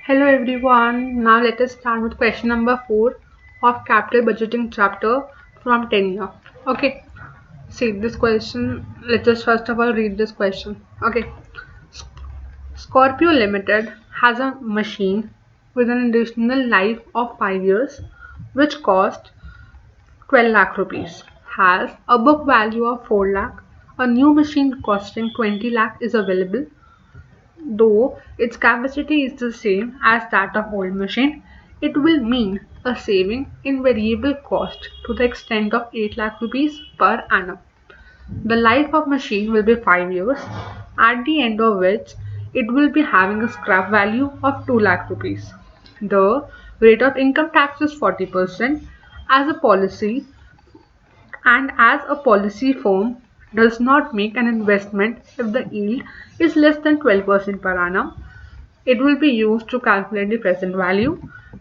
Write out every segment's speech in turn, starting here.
Hello everyone. Now let us start with question number 4 of capital budgeting chapter from tenure. Okay. See this question. Let us first of all read this question. Okay. Scorpio Limited has a machine with an additional life of 5 years which cost 12 lakh rupees, has a book value of 4 lakh. A new machine costing 20 lakh is available. Though its capacity is the same as that of old machine, it will mean a saving in variable cost to the extent of 8 lakh rupees per annum. The life of machine will be 5 years, at the end of which it will be having a scrap value of 2 lakh rupees. The rate of income tax is 40% as a policy, and as a policy firm does not make an investment if the yield is less than 12% per annum, it will be used to calculate the present value.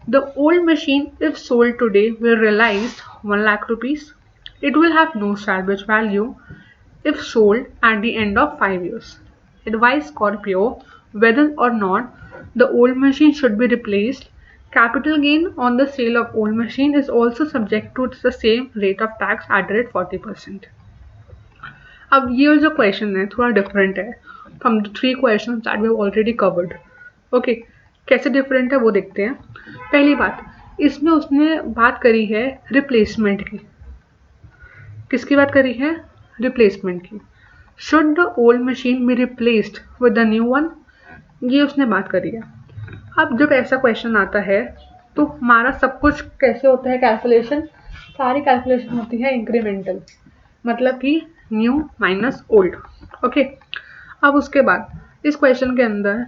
The old machine, if sold today, will realize 1 lakh rupees. It will have no salvage value if sold at the end of 5 years. Advise Scorpio whether or not the old machine should be replaced. Capital gain on the sale of old machine is also subject to the same rate of tax added at 40%. अब ये जो question है थोड़ा different है from the 3 questions that we have already covered. Okay, कैसे different है वो देखते हैं. पहली बात, इसमें उसने बात करी है रिप्लेसमेंट की. किसकी बात करी है? रिप्लेसमेंट की. Should the old machine be replaced with the new one, ये उसने बात करी है. अब जब ऐसा क्वेश्चन आता है तो हमारा सब कुछ कैसे होता है कैलकुलेशन? सारी कैलकुलेशन होती है इंक्रीमेंटल, मतलब कि न्यू माइनस ओल्ड. ओके, अब उसके बाद इस क्वेश्चन के अंदर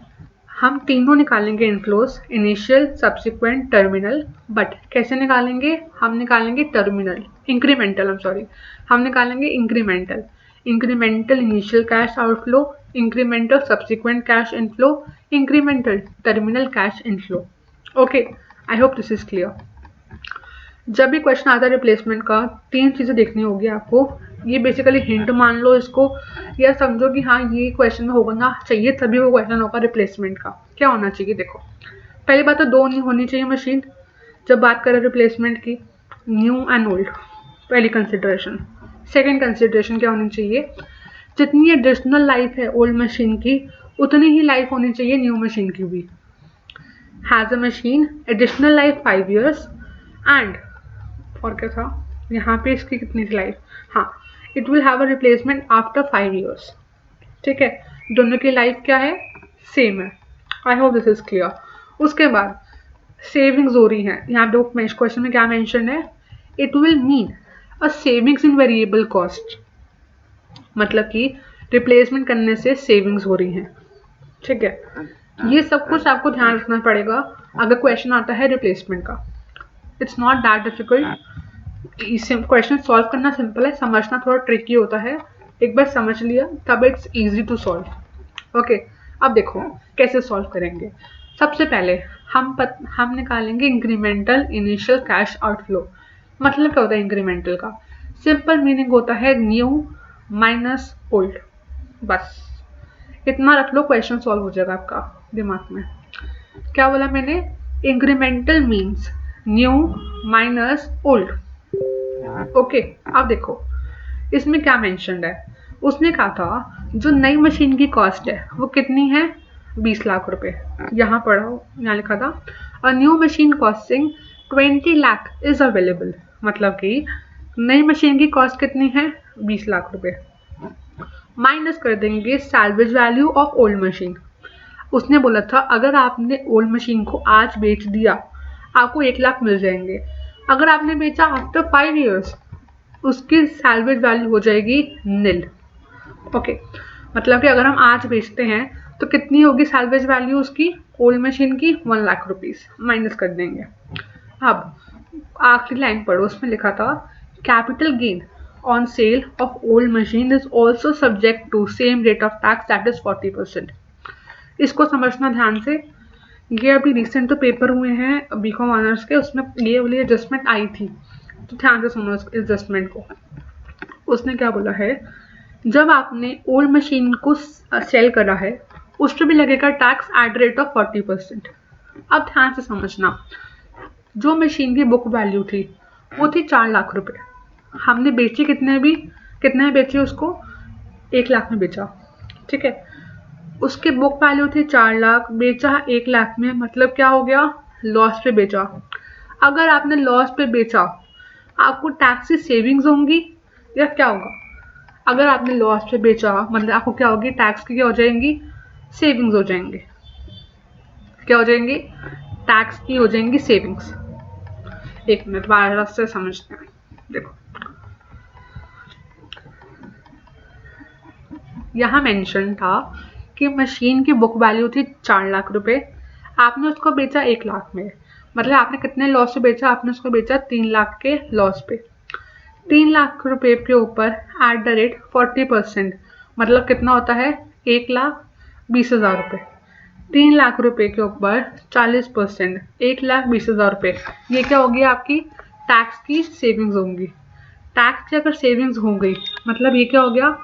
हम तीनों निकालेंगे inflows, initial, subsequent, terminal. But कैसे निकालेंगे? हम निकालेंगे टर्मिनल, इंक्रीमेंटल, हम निकालेंगे incremental. Incremental initial cash outflow, incremental subsequent cash inflow, incremental terminal cash inflow. Okay, I hope this is clear. जब भी क्वेश्चन आता है रिप्लेसमेंट का, 3 चीज़ें देखनी होगी आपको. ये बेसिकली हिंट मान लो इसको, या समझो कि हाँ ये क्वेश्चन में होगा ना चाहिए तभी वो क्वेश्चन होगा रिप्लेसमेंट का. क्या होना चाहिए? देखो, पहली बात तो 2 नहीं होनी चाहिए मशीन. जब बात करें रिप्लेसमेंट की, न्यू एंड ओल्ड, पहली कंसिडरेशन. सेकेंड कंसिडरेशन क्या होनी चाहिए? जितनी एडिशनल लाइफ है ओल्ड मशीन की उतनी ही लाइफ होनी चाहिए न्यू मशीन की भी. Has a machine additional life 5 years and, और क्या था यहाँ पे, इसकी कितनी थी लाइफ? हाँ, it will have a replacement after 5 years. ठीक है, दोनों की लाइफ क्या है? सेम है. I hope this is clear. उसके बाद सेविंग्स हो रही है यहाँ पे क्वेश्चन में क्या मेंशन है? It will mean a savings in variable cost, मतलब कि रिप्लेसमेंट करने से सेविंग्स हो रही हैं. ठीक है, ये सब कुछ आपको ध्यान रखना पड़ेगा अगर क्वेश्चन आता है रिप्लेसमेंट का. It's not that difficult. Question solve करना सिंपल है, समझना थोड़ा ट्रिकी होता है. एक बार समझ लिया तब it's easy to solve. Okay, अब देखो कैसे सॉल्व करेंगे. सबसे पहले हम निकालेंगे इंक्रीमेंटल इनिशियल कैश आउटफ्लो. मतलब क्या होता है इंक्रीमेंटल का? सिंपल मीनिंग होता है न्यू माइनस ओल्ड. बस इतना रख लो, क्वेश्चन सॉल्व हो जाएगा आपका दिमाग में. क्या बोला मैंने? Incremental means new minus old. Okay, अब देखो इसमें क्या मेंशन्ड है. उसने कहा था जो नई मशीन की कॉस्ट है वो कितनी है? 20 लाख रुपए. यहाँ पढ़ो, यहाँ लिखा था a new machine costing 20 lakh is available, मतलब कि नई मशीन की कॉस्ट कितनी है? 20 लाख रुपए. माइनस कर देंगे salvage value of old machine. उसने बोला था अगर आपने ओल्ड मशीन को आज बेच दिया आपको 1 लाख मिल जाएंगे. अगर आपने बेचा आफ्टर 5 years उसकी सैल्वेज वैल्यू हो जाएगी नील. ओके, मतलब कि अगर हम आज बेचते हैं तो कितनी होगी सैल्वेज वैल्यू उसकी ओल्ड मशीन की? 1 लाख रुपीज. माइनस कर देंगे. अब आखिरी लाइन पढ़ो, उसमें लिखा था capital gain on sale of old machine is also subject to same rate of tax that is 40%. इसको समझना ध्यान से. ये अभी रिसेंट तो पेपर हुए हैं बीकॉम ऑनर्स के, उसमें ये वाली एडजस्टमेंट आई थी, तो ध्यान से सुनो इस एडजस्टमेंट को. उसने क्या बोला है, जब आपने ओल्ड मशीन को सेल करा है उस पर भी लगेगा टैक्स एट रेट ऑफ 40%. अब ध्यान से समझना, जो मशीन की बुक वैल्यू थी वो थी 4 लाख रुपए। हमने बेची कितने में बेची उसको, 1 लाख में बेचा, ठीक है। उसकी बुक वैल्यू थी 4 लाख, बेचा 1 लाख में, मतलब क्या हो गया, लॉस पे बेचा। अगर आपने लॉस पे बेचा, आपको टैक्स की सेविंग्स होंगी या क्या होगा? अगर आपने लॉस पे बेचा मतलब आपको क्या होगी, टैक्स की क्या हो जाएंगी, सेविंग्स हो जाएंगे। क्या हो जाएंगी, टैक्स की हो जाएंगी सेविंग्स। एक मिनट बार से समझते हैं। देखो यहाँ मेंशन था कि मशीन की बुक वैल्यू थी 4 लाख रुपए, आपने उसको बेचा 1 लाख में, मतलब आपने कितने लॉस से बेचा, आपने उसको बेचा 3 लाख के लॉस पे। 3 लाख रुपए के ऊपर @40%, मतलब कितना होता है, 1,20,000 रुपये। 3 लाख रुपए के ऊपर 40%, 1,20,000 रुपये। ये क्या होगी, आपकी टैक्स की सेविंग्स होंगी। टैक्स की अगर सेविंग्स हो गई मतलब ये क्या हो गया,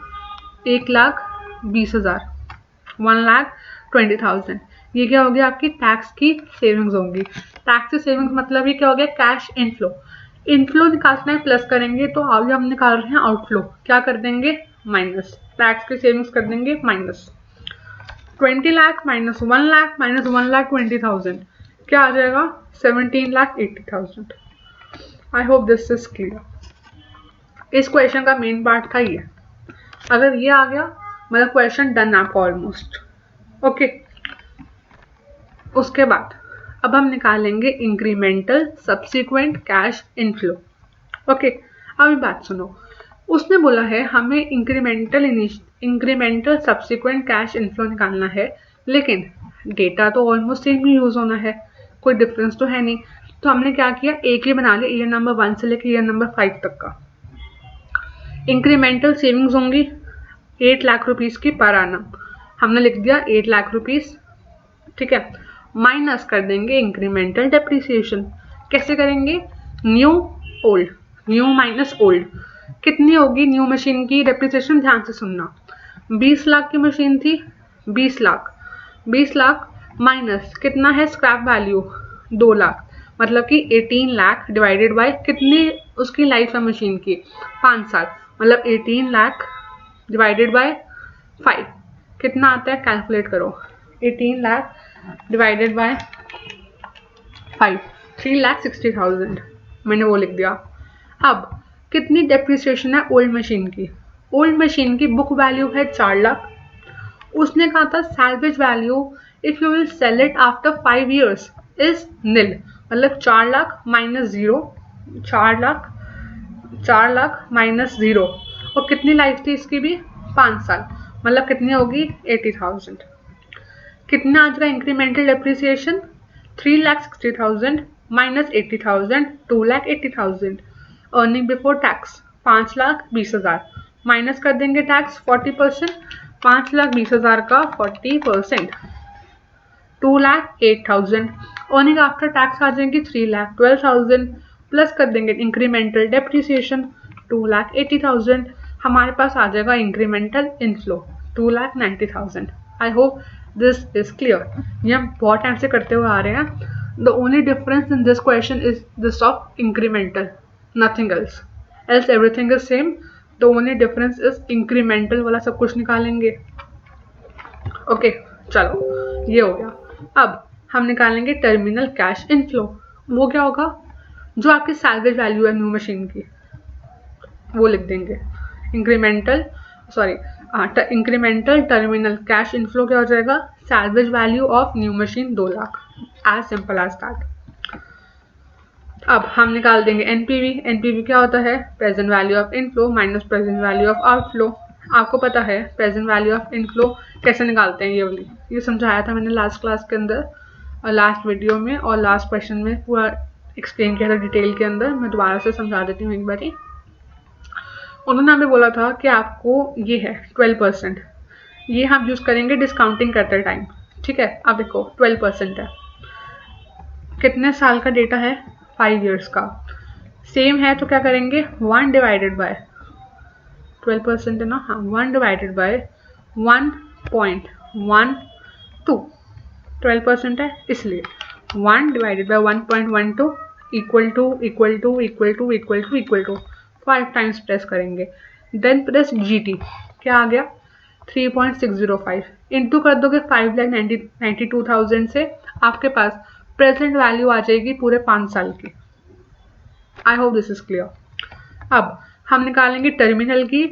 1,20,000, 1,20,000। ये क्या हो गया, आपकी टैक्स की सेविंग्स होंगी। टैक्स की सेविंग्स मतलब ये क्या हो गया, कैश इनफ्लो। इनफ्लो निकालना है प्लस करेंगे, तो अभी हम निकाल रहे हैं आउटफ्लो, क्या कर देंगे, माइनस। टैक्स की सेविंग्स कर देंगे minus. 20 lakh minus 1 lakh minus 1,20,000 क्या आ जाएगा, 17,80,000। I hope this is clear. इस क्वेश्चन का मेन पार्ट था ये। अगर ये आ गया मतलब क्वेश्चन डन आपका ऑलमोस्ट। ओके, उसके बाद अब हम निकालेंगे incremental subsequent cash inflow. Okay, अब बात सुनो, उसने बोला है हमें इंक्रीमेंटल सब्सिक्वेंट कैश इनफ्लो निकालना है, लेकिन डेटा तो ऑलमोस्ट सेम ही यूज होना है, कोई डिफरेंस तो है नहीं। तो हमने क्या किया, एक ही बना लिया ईयर नंबर 1 से लेकर ईयर नंबर 5 तक का। इंक्रीमेंटल सेविंग्स होंगी 8 लाख रुपीज़ की पर आना, हमने लिख दिया 8 लाख रुपीज़, ठीक है। माइनस कर देंगे इंक्रीमेंटल डेप्रिसिएशन। कैसे करेंगे, new old, new minus old. कितनी होगी न्यू मशीन की डेप्रिसिएशन, ध्यान से सुनना। 20 लाख की मशीन थी, 20 लाख, 20 लाख माइनस कितना है स्क्रैप वैल्यू, 2 लाख, मतलब कि 18 लाख डिवाइडेड बाय कितनी उसकी लाइफ है मशीन की, 5 साल, मतलब 18 लाख डिवाइडेड बाय 5 कितना आता है, कैलकुलेट करो। 18 लाख डिवाइडेड बाय 5, 3,60,000, मैंने वो लिख दिया। अब कितनी डेप्रिसिएशन है ओल्ड मशीन की, ओल्ड मशीन की बुक वैल्यू है 4 लाख, उसने कहा था salvage value if you will sell it after 5 years is nil, मतलब 4 लाख माइनस 0, 4 लाख माइनस 0, और कितनी लाइफ थी इसकी भी, 5 साल, मतलब कितनी होगी 80,000। कितना आ जाएगा incremental depreciation, 3,60,000 minus 80,000, 2,80,000। Earning before tax 5,20,000, minus कर देंगे टैक्स 40%, 5,20,000 का 40%, 2,08,000। अर्निंग आफ्टर टैक्स आ जाएंगी 3,12,000, प्लस कर देंगे इंक्रीमेंटल डेप्रिसिएशन 2,80,000, हमारे पास आ जाएगा incremental inflow 2,90,000। I hope this is clear. ये हम बहुत टाइम से करते हुए आ रहे हैं। The only difference in this question is this of incremental, nothing else everything is same. The only difference is incremental वाला सब कुछ निकालेंगे। ओके, चलो ये हो गया। अब हम निकालेंगे टर्मिनल कैश इनफ्लो। वो क्या होगा, जो आपकी सैल्वेज वैल्यू है न्यू मशीन की वो लिख देंगे। इंक्रीमेंटल टर्मिनल कैश इनफ्लो क्या हो जाएगा, salvage value of new machine 2 lakh, as simple as that. अब हम निकाल देंगे एनपीवी। एनपीवी क्या होता है, present value of inflow minus present value of outflow. आपको पता है प्रेजेंट वैल्यू ऑफ इनफ्लो कैसे निकालते हैं, ये वाली ये समझाया था मैंने लास्ट क्लास के अंदर और लास्ट वीडियो में, और लास्ट क्वेश्चन में पूरा एक्सप्लेन किया था डिटेल के अंदर। मैं दोबारा से समझा देती हूँ एक बारी। उन्होंने हमें बोला था कि आपको ये है 12%, ये हम यूज़ करेंगे डिस्काउंटिंग करते टाइम, ठीक है। अब देखो 12% है, कितने साल का डेटा है, 5 years का, सेम है तो क्या करेंगे 1 डिवाइडेड बाय 12% है ना, हाँ 1 डिवाइडेड बाय 1.12, 12% है इसलिए 1 divided by 1.12 equal to 5 times press करेंगे. Then press GT. क्या आ गया? 3.605. इंटू कर दोगे 5,92,000 से, आपके पास प्रेजेंट वैल्यू आ जाएगी पूरे 5 साल की. I hope this is clear. अब हम निकालेंगे टर्मिनल की.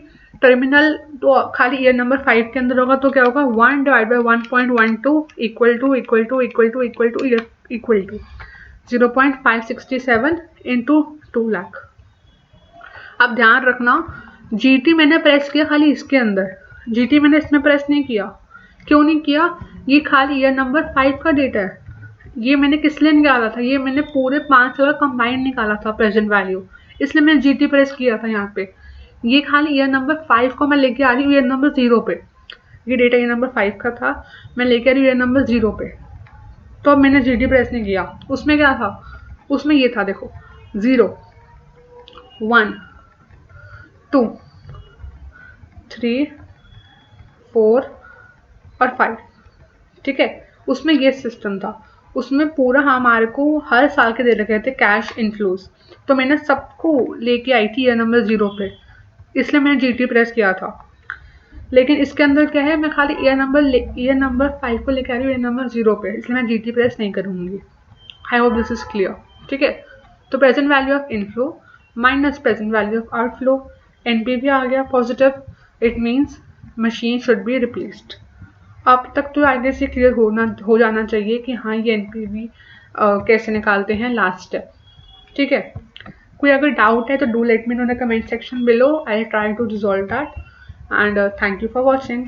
टर्मिनल तो खाली ईयर नंबर 5 के अंदर होगा, तो क्या होगा? 1 divide by 1.12 equal to 0.567 into 2 lakh. अब ध्यान रखना, GT मैंने प्रेस किया खाली इसके अंदर, GT मैंने इसमें प्रेस नहीं किया. क्यों नहीं किया? ये खाली ईयर नंबर 5 का डेटा है. ये मैंने किस लिए निकाला था? ये मैंने पूरे 5 साल का कंबाइंड निकाला था प्रेजेंट वैल्यू, इसलिए मैंने GT प्रेस किया था यहाँ पे. ये खाली ईयर नंबर 5 को मैं लेके आ रही हूँ ईयर नंबर 0 पे. ये डेटा ईयर नंबर 5 का था, मैं लेके आ रही हूँ ईयर नंबर 0 पे. तो अब मैंने GT प्रेस नहीं किया. उसमें क्या था? उसमें ये था, देखो 0 1 2 3 4 और 5. ठीक है, उसमें ये सिस्टम था. उसमें पूरा हमारे को हर साल के दे रखे थे कैश इनफ्लोज, तो मैंने सबको लेके आई थी ईयर नंबर 0 पे, इसलिए मैंने GT प्रेस किया था. लेकिन इसके अंदर क्या है, मैं खाली ईयर नंबर 5 को लेके आ रही हूँ ईयर नंबर 0 पे, इसलिए मैं GT प्रेस नहीं करूँगी. I hope this is clear. ठीक है, तो present value of inflow minus present value of outflow, NPV आ गया positive. It means machine should be replaced. अब तक तो आगे से क्लियर हो जाना चाहिए कि हाँ ये NPV कैसे निकालते हैं, लास्ट स्टेप. ठीक है, कोई अगर डाउट है तो do let me know in the comment section below. I try to resolve that. And thank you for watching.